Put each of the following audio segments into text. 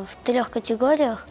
в 3 категориях.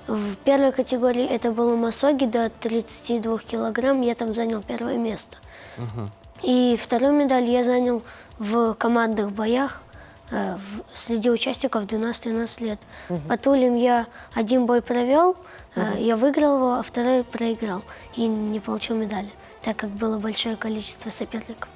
В первой категории это было массоги до 32 килограмм, я там занял 1 место. И 2-ю медаль я занял в командных боях среди участников 12-13 лет. По тулям я 1 бой провел, я выиграл его, а 2-й проиграл и не получил медали, так как было большое количество соперников.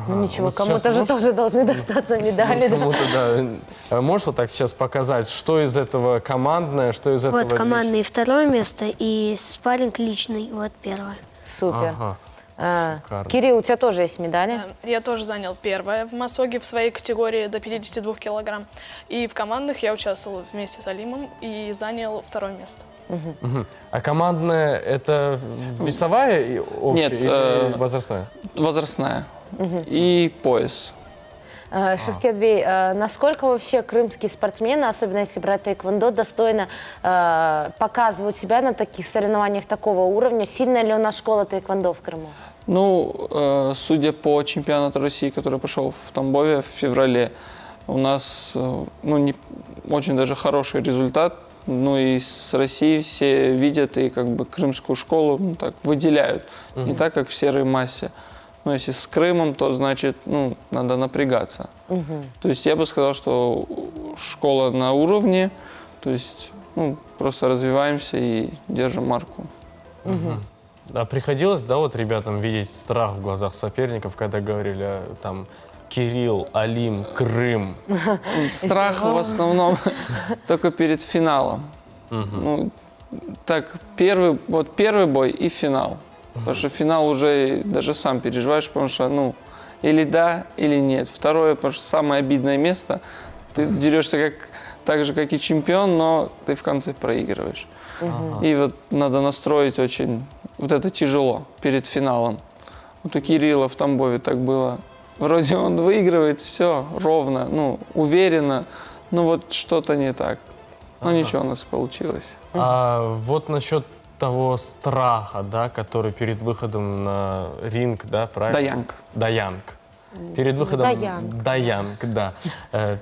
Ну ничего, Вот кому-то сейчас же можешь- тоже должны достаться медали. да. Кому-то, да. Можешь вот так сейчас показать, что из этого командное, что из этого Вот командный 2-е место и спарринг личный, вот 1-е. Супер. Ага. Шикарно. Кирилл, у тебя тоже есть медали? Я тоже занял 1-е в массоге в своей категории до 52 килограмм. И в командных я участвовал вместе с Алимом и занял 2-е место. Мгм. А командная это весовая и общая Нет, или возрастная? Возрастная. И пояс. Шевкетбей, насколько вообще крымские спортсмены, особенно если брать тэквондо, достойно показывают себя на таких соревнованиях такого уровня? Сильная ли у нас школа тэквондо в Крыму? Ну, судя по чемпионату России, который прошел в Тамбове в феврале, у нас очень даже хороший результат. Ну и с России все видят и как бы крымскую школу так выделяют. Не так, как в серой массе. Но если с Крымом, то значит, надо напрягаться. То есть я бы сказал, что школа на уровне, то есть просто развиваемся и держим марку. А приходилось, да, вот ребятам видеть страх в глазах соперников, когда говорили там Кирилл, Алим, Крым? Страх в основном только перед финалом. Ну, так, первый бой и финал. Потому что финал уже даже сам переживаешь, потому что, или да, или нет. Второе, потому что самое обидное место. Ты дерешься так же, как и чемпион, но ты в конце проигрываешь. И вот надо настроить очень... Вот это тяжело перед финалом. Вот у Кирилла в Тамбове так было. Вроде он выигрывает, все ровно, уверенно, но вот что-то не так. Но ничего у нас получилось. А вот насчет того страха, да, который перед выходом на ринг, да, правильно? Даянг. Даянг. Перед выходом... Даянг. Даянг, да.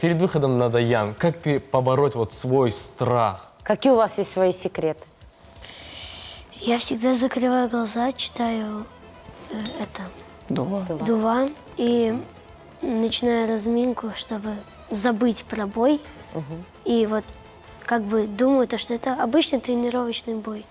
Перед выходом на Даянг, как побороть вот свой страх? Какие у вас есть свои секреты? Я всегда закрываю глаза, читаю дува и начинаю разминку, чтобы забыть про бой. И вот как бы думаю, что это обычный тренировочный бой.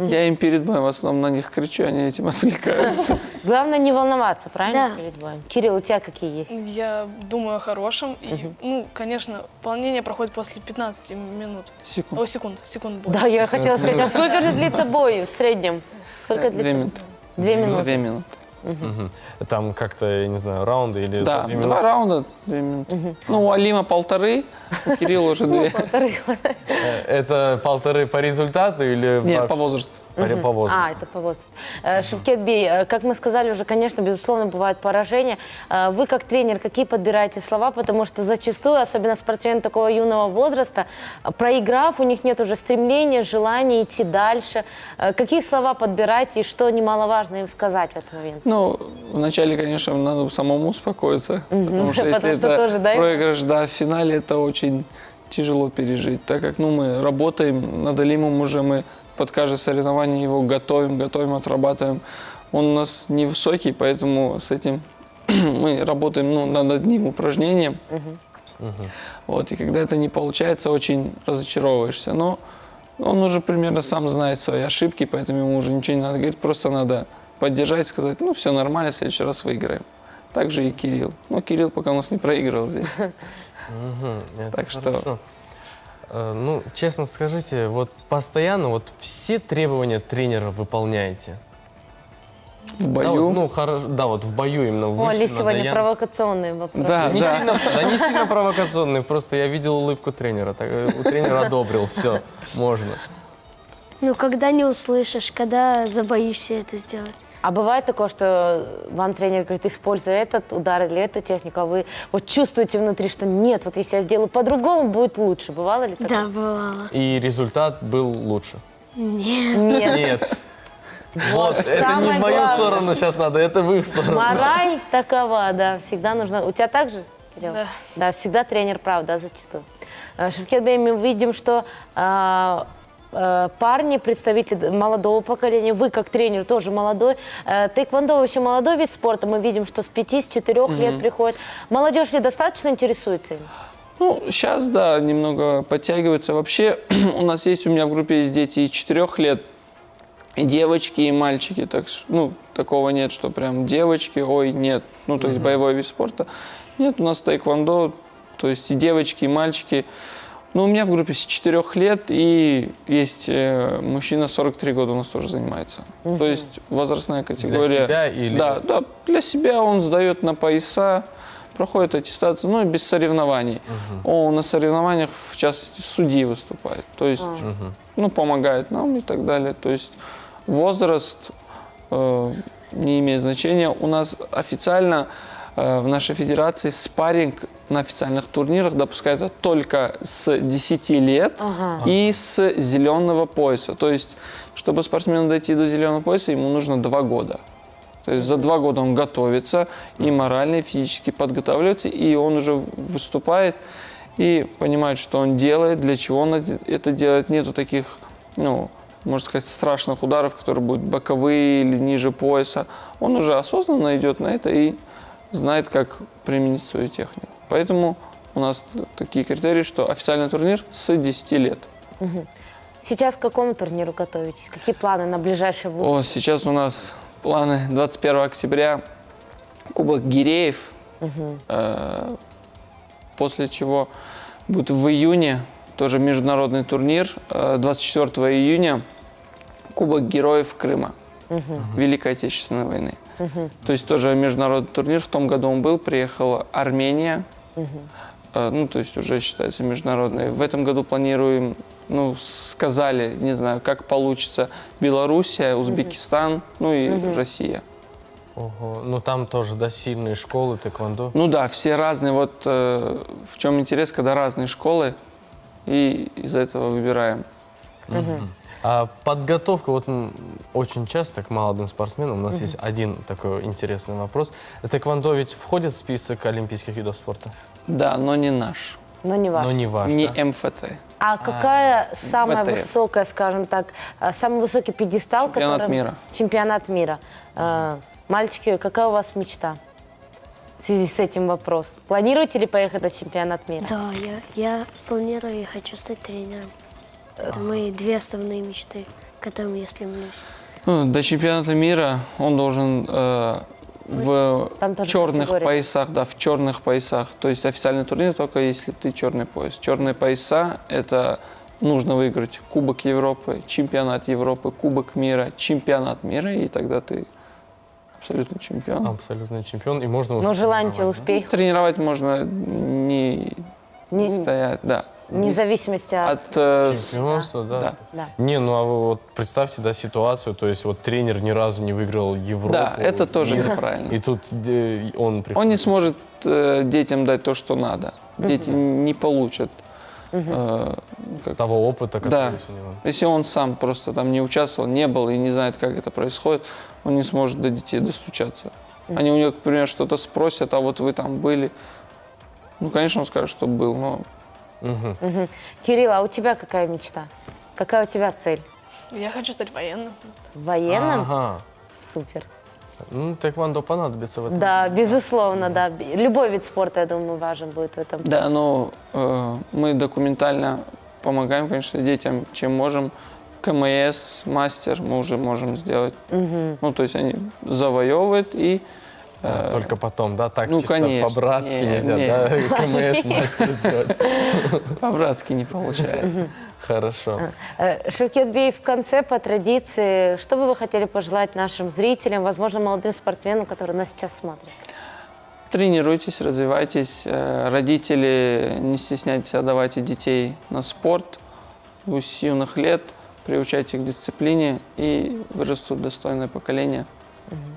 Я им перед боем в основном на них кричу, они этим отвлекаются. Главное не волноваться, правильно? Да. Перед боем. Кирилл, у тебя какие есть? Я думаю о хорошем. И, конечно, волнение проходит после 15 минут. Секунд. Секунд боя. Да, я хотела сказать, а сколько же длится бой в среднем? Сколько 2 длится? минуты. 2 минуты. 2 минуты. Мгм. Там как-то, я не знаю, раунды или Да, за 2 2 минуты? раунда, 2 минуты. Ну, у Алима 1,5, у Кирилла уже 2. Это 1,5 по результату или Нет, вообще? по возрасту. По возрасту. Это по возрасту. Шевкетбей, как мы сказали уже, конечно, безусловно, бывают поражения. Вы, как тренер, какие подбираете слова? Потому что зачастую, особенно спортсмены такого юного возраста, проиграв, у них нет уже стремления, желания идти дальше. Какие слова подбираете и что немаловажно им сказать в этот момент? Ну, вначале, конечно, надо самому успокоиться, потому что если Потому что это тоже, да, проигрыш, в финале это очень тяжело пережить, так как, мы работаем над Алимом уже, мы под каждое соревнование его готовим, отрабатываем. Он у нас невысокий, поэтому с этим мы работаем над одним упражнением. Вот, и когда это не получается, очень разочаровываешься. Но он уже примерно сам знает свои ошибки, поэтому ему уже ничего не надо говорить, просто надо поддержать, сказать, все нормально, в следующий раз выиграем. Так же и Кирилл. Но Кирилл пока у нас не проигрывал здесь. Это Так что- хорошо. Честно скажите, вот постоянно все требования тренера выполняете? В бою. Вот в бою именно. О, вышли Али, на сегодня Даян. провокационные вопросы. Да, Не сильно провокационный, просто я видел улыбку тренера. Тренер одобрил, все, можно. Когда не услышишь, когда забоишься это сделать. А бывает такое, что вам тренер говорит, используй этот удар или эту технику, а вы чувствуете внутри, что нет, если я сделаю по-другому, будет лучше. Бывало ли такое? Да, бывало. И результат был лучше? Нет. Нет. Нет. Вот, это не Самое в мою главное. сторону сейчас надо, это в их сторону. Мораль такова, да, всегда нужна. У тебя так же, Кирилл? Да. Да, всегда тренер прав, да, зачастую. Шевкетбей, мы видим, что парни, представители молодого поколения, вы как тренер тоже молодой. Тэквондо еще молодой вид спорта, мы видим, что с 5-4 лет приходит. Молодежь ли достаточно интересуется им? Ну, сейчас, да, немного подтягиваются. Вообще, у меня в группе есть дети и 4 лет, и девочки, и мальчики. Так, ну, такого нет, что прям девочки, ой, нет. Ну, то есть боевой вид спорта. Нет, у нас тэквондо, то есть и девочки, и мальчики. Ну, у меня в группе с 4 лет, и есть мужчина 43 года у нас тоже занимается. То есть возрастная категория. Для себя или... Да, для себя он сдает на пояса, проходит аттестацию, ну и без соревнований. Он на соревнованиях, в частности, судьи выступает. То есть, ну, помогает нам и так далее. То есть возраст не имеет значения. У нас официально в нашей федерации спарринг на официальных турнирах допускается только с 10 лет и с зеленого пояса. То есть, чтобы спортсмену дойти до зеленого пояса, ему нужно 2 года. То есть за 2 года он готовится и морально, и физически подготавливается, и он уже выступает и понимает, что он делает, для чего он это делает. Нету таких, ну, можно сказать, страшных ударов, которые будут боковые или ниже пояса. Он уже осознанно идет на это и знает, как применить свою технику. Поэтому у нас такие критерии, что официальный турнир с 10 лет. Сейчас к какому турниру готовитесь? Какие планы на ближайшее будущее? Сейчас у нас планы 21 октября, Кубок Гиреев, после чего будет в июне тоже международный турнир, 24 июня Кубок Героев Крыма, Великой Отечественной войны. То есть тоже международный турнир, в том году он был, приехала Армения, ну то есть уже считается международный. В этом году планируем, ну сказали, не знаю, как получится, Белоруссия, Узбекистан, ну и Россия. Ого. Ну там тоже, да, сильные школы тэквондо. Ну да, все разные. Вот в чем интерес, когда разные школы, и из-за этого выбираем. А подготовка, вот очень часто к молодым спортсменам, у нас есть один такой интересный вопрос. Тэквондо ведь входит в список олимпийских видов спорта? Да, но не наш, Но не важно. Но не ваш, не да? МФТ. А какая самая ВТФ. высокая, скажем так, самый высокий пьедестал? Чемпионат мира. Чемпионат мира. Мальчики, какая у вас мечта в связи с этим вопрос? Планируете ли поехать на чемпионат мира? Да, я планирую и хочу стать тренером. Это мои 2 основные мечты, к которым я стремлюсь. Ну, до чемпионата мира он должен в Там тоже черных категория. поясах, да, в черных поясах. То есть официальный турнир только если ты черный пояс. Черные пояса – это нужно выиграть Кубок Европы, Чемпионат Европы, Кубок мира, Чемпионат мира, и тогда ты абсолютный чемпион. Абсолютный чемпион. И можно уже Но желание тренировать, да? успех, Тренировать можно не стоять, да. вне зависимости от... Чемпионство, да. Да. Да. Не, ну а вы вот представьте, да, ситуацию, то есть вот тренер ни разу не выиграл Европу. Да, это тоже мир, неправильно. И тут он приходит. Он не сможет детям дать то, что надо. Дети не получат. того опыта, который Да. есть у него. Если он сам просто там не участвовал, не был и не знает, как это происходит, он не сможет до детей достучаться. Они у него, например, что-то спросят, а вот вы там были. Ну, конечно, он скажет, что был, но Кирилл, а у тебя какая мечта? Какая у тебя цель? Я хочу стать военным. Военным? Ага. Супер. Ну, тэквондо понадобится в этом. Да, безусловно, да. Любой вид спорта, я думаю, важен будет в этом. да, но мы документально помогаем, конечно, детям, чем можем. КМС, мастер мы уже можем сделать. Ну, то есть они завоевывают и Только потом, да? Так Ну, чисто конечно. по-братски Не, нельзя, не. да? КМС мастер сделать. по-братски не получается. Хорошо. Шевкетбей, в конце, по традиции, что бы вы хотели пожелать нашим зрителям, возможно, молодым спортсменам, которые нас сейчас смотрят? Тренируйтесь, развивайтесь. Родители, не стесняйтесь, отдавайте детей на спорт с юных лет, приучайте их к дисциплине, и вырастут достойное поколение,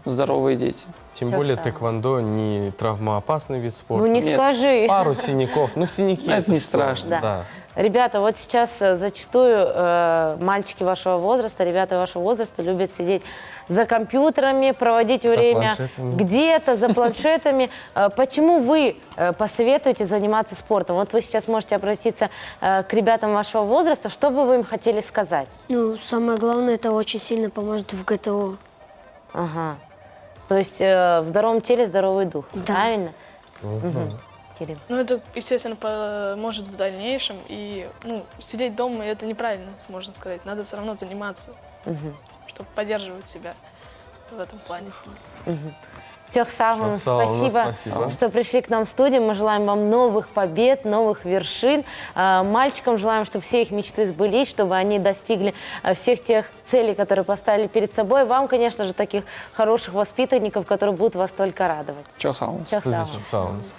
здоровые дети. Тем Всё более самое. тэквондо не травмоопасный вид спорта. Ну, не Нет. скажи. Пару синяков. Ну, синяки. Это не что? страшно. Да. Да. Ребята, вот сейчас зачастую мальчики вашего возраста, ребята вашего возраста любят сидеть за компьютерами, проводить время планшетами. где-то, за планшетами. Почему вы посоветуете заниматься спортом? Вот вы сейчас можете обратиться к ребятам вашего возраста. Что бы вы им хотели сказать? Ну, самое главное, это очень сильно поможет в ГТО. Ага. То есть в здоровом теле здоровый дух, Да. правильно? Мгм. Кирилл. Ну, это, естественно, поможет в дальнейшем. И, ну, сидеть дома, это неправильно, можно сказать. Надо все равно заниматься, чтобы поддерживать себя в этом плане. Тёх Савовна, Тёх Савовна, спасибо, спасибо. что пришли к нам в студию. Мы желаем вам новых побед, новых вершин. Мальчикам желаем, чтобы все их мечты сбылись, чтобы они достигли всех тех целей, которые поставили перед собой. Вам, конечно же, таких хороших воспитанников, которые будут вас только радовать. Çok sağ olun. Тёх Siz de Савовна. çok sağ olunuz.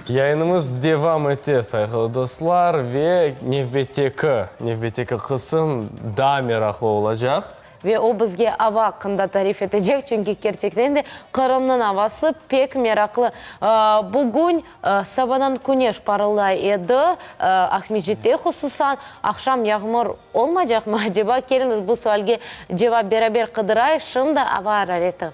Yayınımız devam etti saygılı dostlar ve Nevbeteki kısım daha meraklı olacak. Ve o bizge ava hakkında tarif edecek çünkü gerçekten de Kırım'ın havası pek meraklı. Bugün sabahdan güneş parılday edi. Ahmedjit'te hususan akşam yağmur olmayacak mı acaba? Geliniz bu sualge cevap beraber kıdırayız. Şimdi hava harareti.